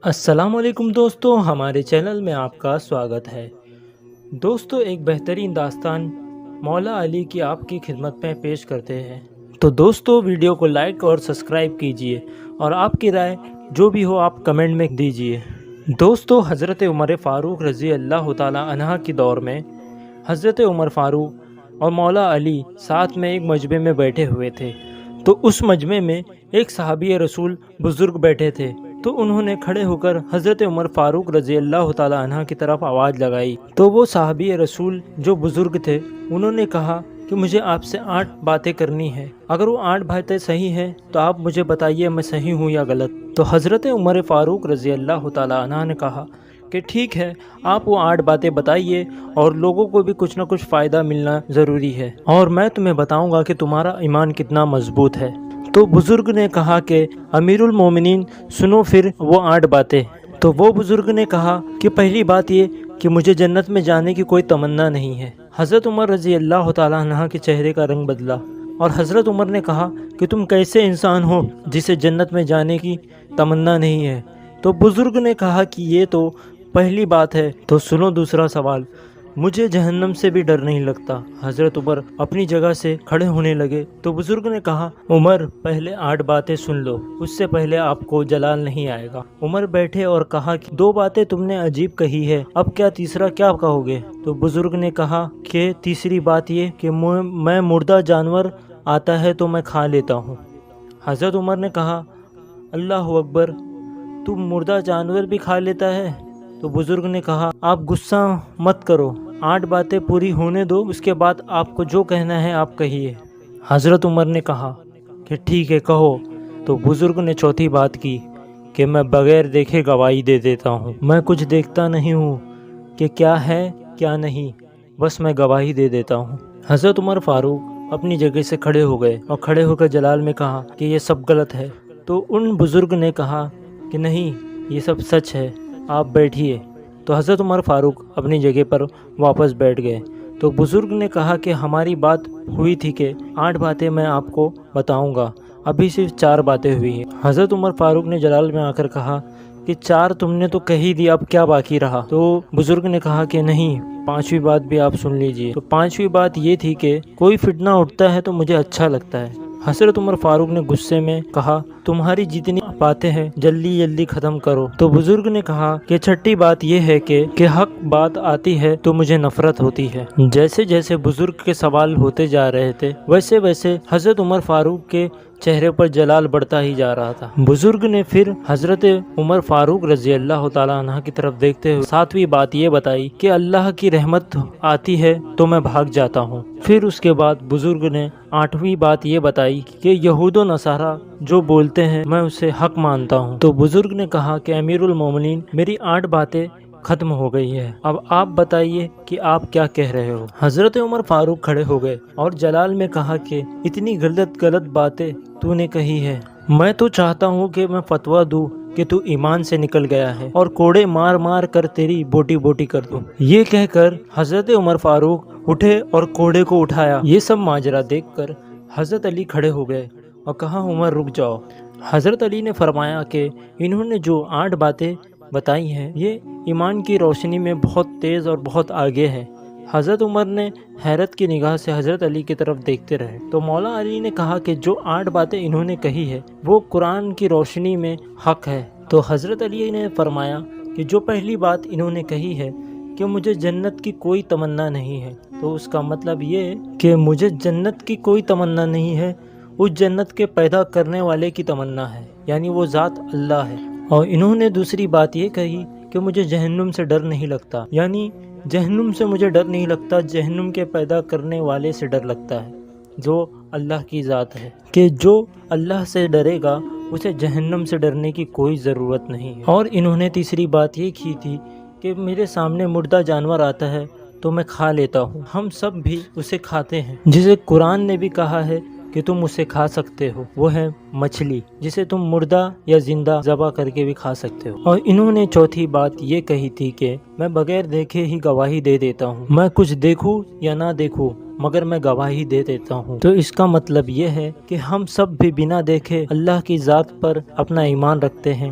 السلام علیکم دوستو، ہمارے چینل میں آپ کا سواگت ہے۔ دوستو، ایک بہترین داستان مولا علی کی آپ کی خدمت میں پیش کرتے ہیں۔ تو دوستو، ویڈیو کو لائک اور سبسکرائب کیجئے اور آپ کی رائے جو بھی ہو آپ کمنٹ میں دیجئے۔ دوستو، حضرت عمر فاروق رضی اللہ تعالی عنہ کے دور میں حضرت عمر فاروق اور مولا علی ساتھ میں ایک مجمع میں بیٹھے ہوئے تھے۔ تو اس مجمع میں ایک صحابی رسول بزرگ بیٹھے تھے، تو انہوں نے کھڑے ہو کر حضرت عمر فاروق رضی اللہ تعالی عنہ کی طرف آواز لگائی۔ تو وہ صحابی رسول جو بزرگ تھے، انہوں نے کہا کہ مجھے آپ سے 8 باتیں کرنی ہیں۔ اگر وہ 8 باتیں صحیح ہیں تو آپ مجھے بتائیے میں صحیح ہوں یا غلط۔ تو حضرت عمر فاروق رضی اللہ تعالی عنہ نے کہا کہ ٹھیک ہے، آپ وہ 8 باتیں بتائیے اور لوگوں کو بھی کچھ نہ کچھ فائدہ ملنا ضروری ہے، اور میں تمہیں بتاؤں گا کہ تمہارا ایمان کتنا مضبوط ہے۔ تو بزرگ نے کہا کہ امیر المومنین سنو پھر وہ 8 باتیں۔ تو وہ بزرگ نے کہا کہ پہلی بات یہ کہ مجھے جنت میں جانے کی کوئی تمنا نہیں ہے۔ حضرت عمر رضی اللہ تعالیٰ عنہ کے چہرے کا رنگ بدلا اور حضرت عمر نے کہا کہ تم کیسے انسان ہو جسے جنت میں جانے کی تمنا نہیں ہے؟ تو بزرگ نے کہا کہ یہ تو پہلی بات ہے، تو سنو دوسرا سوال، مجھے جہنم سے بھی ڈر نہیں لگتا۔ حضرت عمر اپنی جگہ سے کھڑے ہونے لگے تو بزرگ نے کہا عمر پہلے 8 باتیں سن لو، اس سے پہلے آپ کو جلال نہیں آئے گا۔ عمر بیٹھے اور کہا کہ 2 باتیں تم نے عجیب کہی ہے، اب کیا تیسرا کیا کہو گے؟ تو بزرگ نے کہا کہ تیسری بات یہ کہ میں مردہ جانور آتا ہے تو میں کھا لیتا ہوں۔ حضرت عمر نے کہا اللہ اکبر، تم مردہ جانور بھی کھا لیتا ہے؟ تو بزرگ نے کہا آپ غصہ مت کرو، 8 باتیں پوری ہونے دو، اس کے بعد آپ کو جو کہنا ہے آپ کہیے۔ حضرت عمر نے کہا کہ ٹھیک ہے کہو۔ تو بزرگ نے چوتھی بات کی کہ میں بغیر دیکھے گواہی دے دیتا ہوں، میں کچھ دیکھتا نہیں ہوں کہ کیا ہے کیا نہیں، بس میں گواہی دے دیتا ہوں۔ حضرت عمر فاروق اپنی جگہ سے کھڑے ہو گئے اور کھڑے ہو کر جلال میں کہا کہ یہ سب غلط ہے۔ تو ان بزرگ نے کہا کہ نہیں، یہ سب سچ ہے، آپ بیٹھیے۔ تو حضرت عمر فاروق اپنی جگہ پر واپس بیٹھ گئے۔ تو بزرگ نے کہا کہ ہماری بات ہوئی تھی کہ 8 باتیں میں آپ کو بتاؤں گا، ابھی صرف 4 باتیں ہوئی ہیں۔ حضرت عمر فاروق نے جلال میں آ کر کہا کہ 4 تم نے تو کہی دی، اب کیا باقی رہا؟ تو بزرگ نے کہا کہ نہیں، 5ویں بات بھی آپ سن لیجئے۔ تو 5ویں بات یہ تھی کہ کوئی فتنہ اٹھتا ہے تو مجھے اچھا لگتا ہے۔ حضرت عمر فاروق نے غصے میں کہا تمہاری جتنی باتیں ہیں جلدی جلدی ختم کرو۔ تو بزرگ نے کہا کہ 6ٹھی بات یہ ہے کہ حق بات آتی ہے تو مجھے نفرت ہوتی ہے۔ جیسے جیسے بزرگ کے سوال ہوتے جا رہے تھے ویسے ویسے حضرت عمر فاروق کے چہرے پر جلال بڑھتا ہی جا رہا تھا۔ بزرگ نے پھر حضرت عمر فاروق رضی اللہ تعالیٰ عنہ کی طرف دیکھتے ہوئے 7ویں بات یہ بتائی کہ اللہ کی رحمت آتی ہے تو میں بھاگ جاتا ہوں۔ پھر اس کے بعد بزرگ نے 8ویں بات یہ بتائی کہ یہود و نصارہ جو بولتے ہیں میں اسے حق مانتا ہوں۔ تو بزرگ نے کہا کہ امیر المومنین میری 8 باتیں ختم ہو گئی ہے، اب آپ بتائیے کہ آپ کیا کہہ رہے ہو؟ حضرت عمر فاروق کھڑے ہو گئے اور جلال میں کہا کہ اتنی غلط باتیں تو نے کہی ہے، میں تو چاہتا ہوں کہ میں فتویٰ دوں کہ تو ایمان سے نکل گیا ہے اور کوڑے مار مار کر تیری بوٹی بوٹی کر دوں۔ یہ کہہ کر حضرت عمر فاروق اٹھے اور کوڑے کو اٹھایا۔ یہ سب ماجرا دیکھ کر حضرت علی کھڑے ہو گئے اور کہا عمر رک جاؤ۔ حضرت علی نے فرمایا کہ انہوں نے جو 8 باتیں بتائی ہیں یہ ایمان کی روشنی میں بہت تیز اور بہت آگے ہے۔ حضرت عمر نے حیرت کی نگاہ سے حضرت علی کی طرف دیکھتے رہے۔ تو مولا علی نے کہا کہ جو 8 باتیں انہوں نے کہی ہے وہ قرآن کی روشنی میں حق ہے۔ تو حضرت علی نے فرمایا کہ جو پہلی بات انہوں نے کہی ہے کہ مجھے جنت کی کوئی تمنا نہیں ہے، تو اس کا مطلب یہ کہ مجھے جنت کی کوئی تمنا نہیں ہے، اس جنت کے پیدا کرنے والے کی تمنا ہے، یعنی وہ ذات اللہ ہے۔ اور انہوں نے دوسری بات یہ کہی کہ مجھے جہنم سے ڈر نہیں لگتا، یعنی جہنم سے مجھے ڈر نہیں لگتا، جہنم کے پیدا کرنے والے سے ڈر لگتا ہے جو اللہ کی ذات ہے، کہ جو اللہ سے ڈرے گا اسے جہنم سے ڈرنے کی کوئی ضرورت نہیں ہے۔ اور انہوں نے تیسری بات یہ کی تھی کہ میرے سامنے مردہ جانور آتا ہے تو میں کھا لیتا ہوں، ہم سب بھی اسے کھاتے ہیں، جسے قرآن نے بھی کہا ہے کہ تم اسے کھا سکتے ہو، وہ ہے مچھلی، جسے تم مردہ یا زندہ ذبح کر کے بھی کھا سکتے ہو۔ اور انہوں نے چوتھی بات یہ کہی تھی کہ میں بغیر دیکھے ہی گواہی دے دیتا ہوں، میں کچھ دیکھوں یا نہ دیکھوں مگر میں گواہی دے دیتا ہوں۔ تو اس کا مطلب یہ ہے کہ ہم سب بھی بنا دیکھے اللہ کی ذات پر اپنا ایمان رکھتے ہیں،